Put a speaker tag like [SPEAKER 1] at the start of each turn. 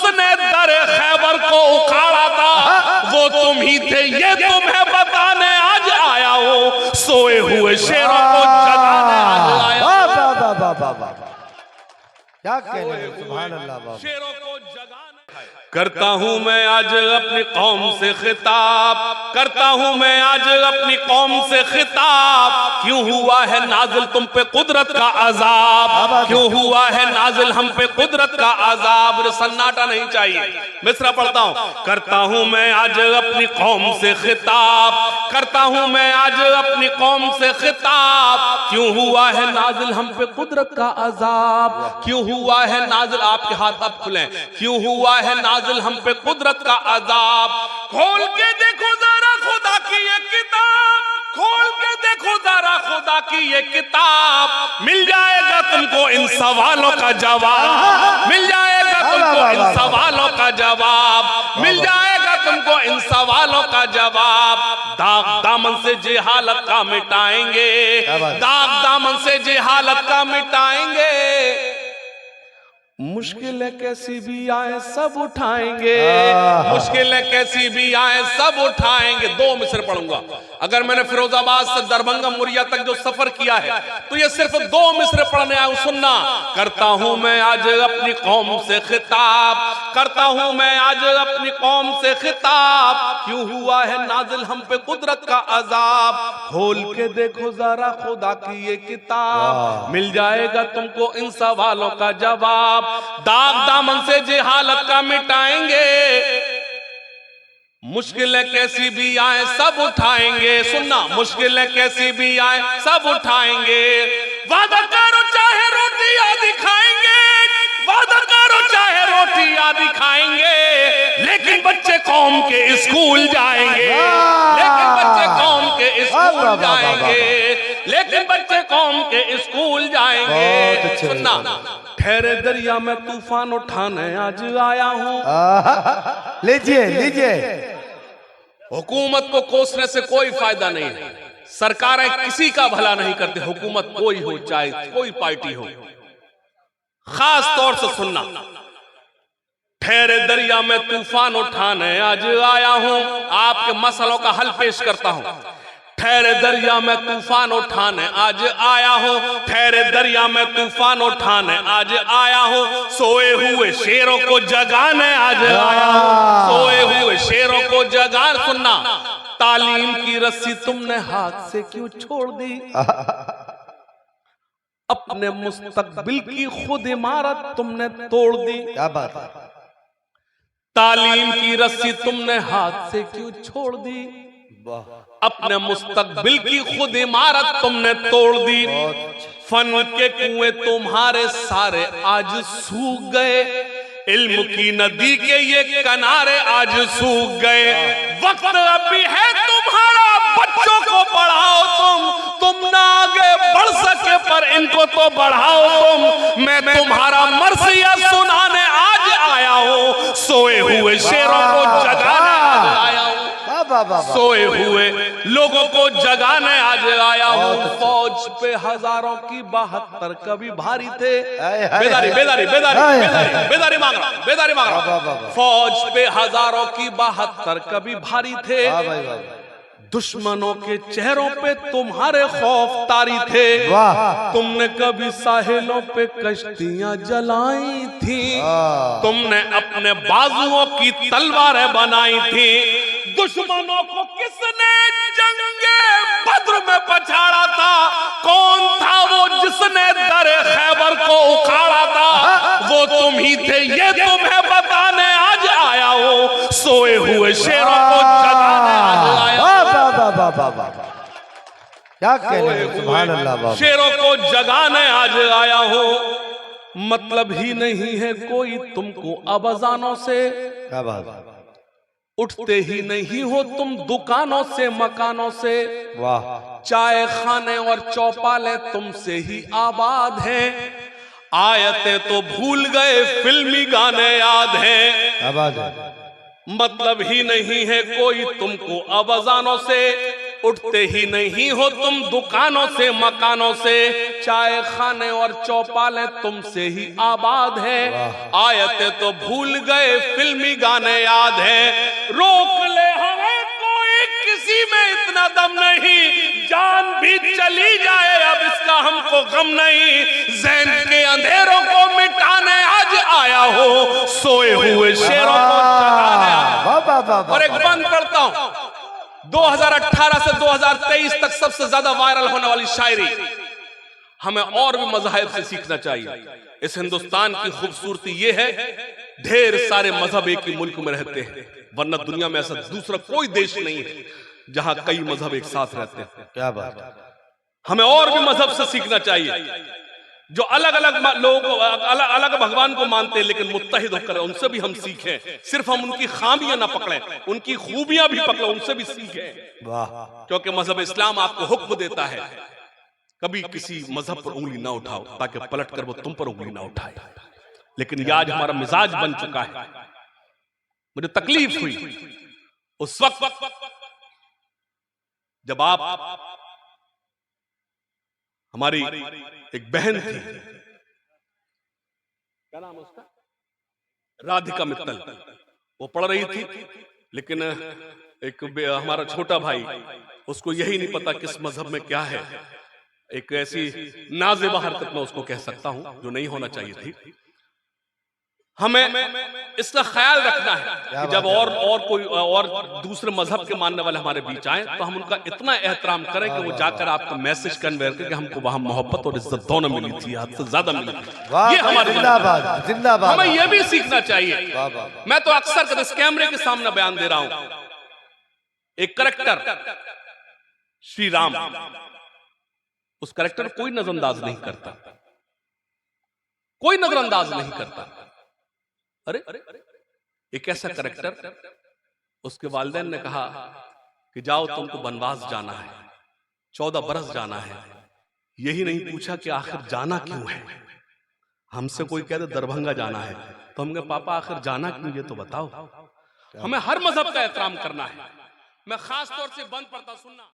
[SPEAKER 1] जिसने दर खैबर को उखाड़ा था वो तुम ही थे, ये तुम्हें बताने आज आया हूँ। सोए हुए शेरों को जगाने आज आया हूँ।
[SPEAKER 2] क्या कहने हैं, सुभान अल्लाह बाबा।
[SPEAKER 1] शेरों को जगाने करता हूँ मैं आज अपनी कौम से खिताब, करता हूँ मैं आज अपनी कौम से खिताब। क्यों हुआ है नाजिल तुम पे कुदरत का अजाब, क्यों हुआ है नाजिल हम पे कुदरत का अजाब। सन्नाटा नहीं चाहिए, मिसरा पढ़ता हूँ। करता हूँ मैं आज अपनी कौम से खिताब, करता हूँ मैं आज अपनी कौम से खिताब। क्यों हुआ है नाजिल हम पे कुदरत का अजाब, क्यों हुआ है नाजिल, आपके हाथ अब खुले, क्यों हुआ है नाजिल हम पे कुदरत का अजाब। खोल के देखो जरा खुदा की ये किताब, खोल के देखो जरा खुदा की ये किताब। मिल जाएगा तुमको इन सवालों का जवाब, मिल जाएगा तुमको इन सवालों का जवाब, मिल जाएगा तुमको इन सवालों का जवाब। दाग दामन से जेहालत का मिटाएंगे, दाग दामन से जेहालत का मिटाएंगे। मुश्किलें कैसी भी आए सब उठाएंगे, मुश्किलें कैसी भी आए सब उठाएंगे। दो मिसर पढ़ूंगा। अगर मैंने फिरोजाबाद से दरभंगा मुरिया तक जो सफर किया है तो ये सिर्फ दो मिसर पढ़ने आया हूं, सुनना। करता हूं मैं आज अपनी कौम से खिताब, करता हूं मैं आज अपनी कौम से खिताब। क्यों हुआ है नाजिल हम पे कुदरत का अजाब। खोल के देखो जरा खुदा की ये किताब, मिल जाएगा तुमको इन सवालों का जवाब। दाग दामन से जेहालत का मिटाएंगे, मुश्किलें कैसी भी आए सब उठाएंगे। सुनना, मुश्किलें कैसी भी आए सब उठाएंगे। वादा करो चाहे रोटी आदि खाएंगे, वादा करो चाहे रोटी आदि खाएंगे, लेकिन बच्चे कौम के स्कूल जाएंगे, लेकिन बच्चे कौम के स्कूल जाएंगे, लेकिन बच्चे कौम के स्कूल जाएंगे। सुनना, ठहरे दरिया में तूफान उठाने आज आया हूँ।
[SPEAKER 2] लीजिए लीजिए।
[SPEAKER 1] हुकूमत को कोसने से कोई फायदा नहीं है, सरकारें किसी का भला नहीं करती, हुकूमत कोई हो चाहे कोई पार्टी हो। खास तौर से सुनना, ठहरे दरिया में तूफान उठाने आज आया हूं। आपके मसलों का हल पेश करता हूं। ठहरे दरिया में तूफान उठाने आज आया हूं, ठहरे दरिया में तूफान उठाने आज आया हूं। सोए हुए शेरों को जगाने आज आया हूं, सोए हुए शेरों को जगान। सुनना, तालीम की रस्सी तुमने हाथ से क्यों छोड़ दी, अपने मुस्तकबिल की खुद इमारत तुमने तोड़ दी।
[SPEAKER 2] क्या बात है।
[SPEAKER 1] तालीम की रस्सी तुमने हाथ से क्यों छोड़ दी, अपने मुस्तकबिल की खुद इमारत तुमने तोड़ दी। फन के कुएं तुम्हारे सारे आज सूख गए, इल्म की नदी के ये किनारे आज सूख गए। वक्त अभी है तुम्हारा, बच्चों को पढ़ाओ तुम ना आगे बढ़ सके पर इनको तो बढ़ाओ तुम। मैं तुम्हारा मर्सिया सुनाने आज आया हूँ, सोए हुए शेरों को जगाने आज आया हूँ, सोए हुए लोगों को जगाने आज आया हूँ। फौज पे हजारों की 72 कभी भारी थे। बेदारी बेदारी बेदारी बेदारी बेदारी मांग रहा, बेदारी मांग रहा। फौज पे हजारों की 72 कभी भारी थे, दुश्मनों के चेहरों पे तुम्हारे खौफ तारी थे। तुमने कभी साहिलों पे कश्तियां जलाई थी, तुमने अपने बाजुओं की तलवारें बनाई थी। दुश्मनों को किसने जंगे बद्र में पछाड़ा था, कौन था वो जिसने दरे खैबर को उखाड़ा था, वो तुम ही थे, ये तुम्हें बताने आज आया हूँ। सोए हुए शेरों को जगाने आज आया हूँ।
[SPEAKER 2] क्या कहने हैं, सुभान अल्लाह बाबा।
[SPEAKER 1] शेरों को जगाने आज आया हूँ। मतलब ही नहीं है कोई तुमको अबजानों से,
[SPEAKER 2] क्या बात।
[SPEAKER 1] उठते ही नहीं हो तुम दुकानों से मकानों से।
[SPEAKER 2] वाह।
[SPEAKER 1] चाय खाने और चौपाले तुमसे ही आबाद हैं, आयतें तो भूल गए फिल्मी गाने याद हैं।
[SPEAKER 2] आबाद है।
[SPEAKER 1] मतलब ही नहीं है कोई तुमको अबजानों से, उठते ही नहीं हो तुम दुकानों से मकानों से, चाय खाने और चौपालें तुमसे ही आबाद है। आयतें तो भूल गए फिल्मी गाने याद है, रोक ले हमें कोई किसी में इतना दम नहीं, जान भी चली जाए अब इसका हमको गम नहीं। ज़हन के अंधेरों को मिटाने आज आया हो, सोए हुए शेरों को जगाने आया।
[SPEAKER 2] वाह वाह वाह।
[SPEAKER 1] और एक बंद पढ़ता हूं, 2018 से 2023 तक सबसे ज्यादा वायरल होने वाली शायरी। हमें और भी मज़ाहिब से सीखना चाहिए। इस हिंदुस्तान की खूबसूरती यह है, ढेर सारे मजहब एक ही मुल्क में रहते हैं, वरना दुनिया में ऐसा दूसरा कोई देश नहीं है जहां कई मजहब एक साथ रहते हैं।
[SPEAKER 2] क्या बात है।
[SPEAKER 1] हमें और भी मजहब से सीखना चाहिए। जो अलग अलग लोग अलग अलग भगवान को मानते हैं लेकिन मुत्तहिद होकर, उनसे भी हम सीखें। सिर्फ हम उनकी खामियां ना पकड़ें, उनकी खूबियां भी पकड़ें, उनसे भी सीखें।
[SPEAKER 2] वाह।
[SPEAKER 1] क्योंकि मजहब इस्लाम आपको हुक्म देता है कभी किसी मजहब पर उंगली ना उठाओ, ताकि पलट कर वो तुम पर उंगली ना उठाए। लेकिन ये आज हमारा मिजाज बन चुका है। मुझे तकलीफ हुई उस वक्त जब आप, हमारी एक बहन थी, क्या नाम है उसका, राधिका मित्तल, वो पढ़ रही थी, लेकिन एक हमारा छोटा भाई, उसको यही नहीं पता किस मजहब में क्या है। एक ऐसी नाज़ेबा हरकत में उसको कह सकता हूं जो नहीं होना चाहिए थी। हमें इसका ख्याल रखना है कि जब और कोई और दूसरे मजहब के मानने वाले हमारे बीच आए तो हम उनका इतना एहतराम करें कि वो जाकर आपका मैसेज कन्वे करें कि हमको वहां मोहब्बत और इज्जत दोनों मिली थी, हद से ज्यादा मिली थी। ये हमारी
[SPEAKER 2] जिंदाबाद जिंदाबाद।
[SPEAKER 1] हमें ये भी सीखना चाहिए। मैं तो अक्सर इस कैमरे के सामने बयान दे रहा हूं, एक करैक्टर श्री राम, उस करैक्टर कोई नजरअंदाज नहीं करता, कोई नजरअंदाज नहीं करता। अरे एक ऐसा करैक्टर, उसके वालिदैन ने कहा कि जाओ तुमको वनवास जाना है, 14 बरस जाना है। यही नहीं पूछा कि आखिर जाना क्यों है। हमसे कोई कहते दरभंगा जाना है तो हम कहे पापा आखिर जाना क्यों, ये तो बताओ। हमें हर मजहब का एहतराम करना है। मैं खास तौर से बंद पढ़ता सुनना।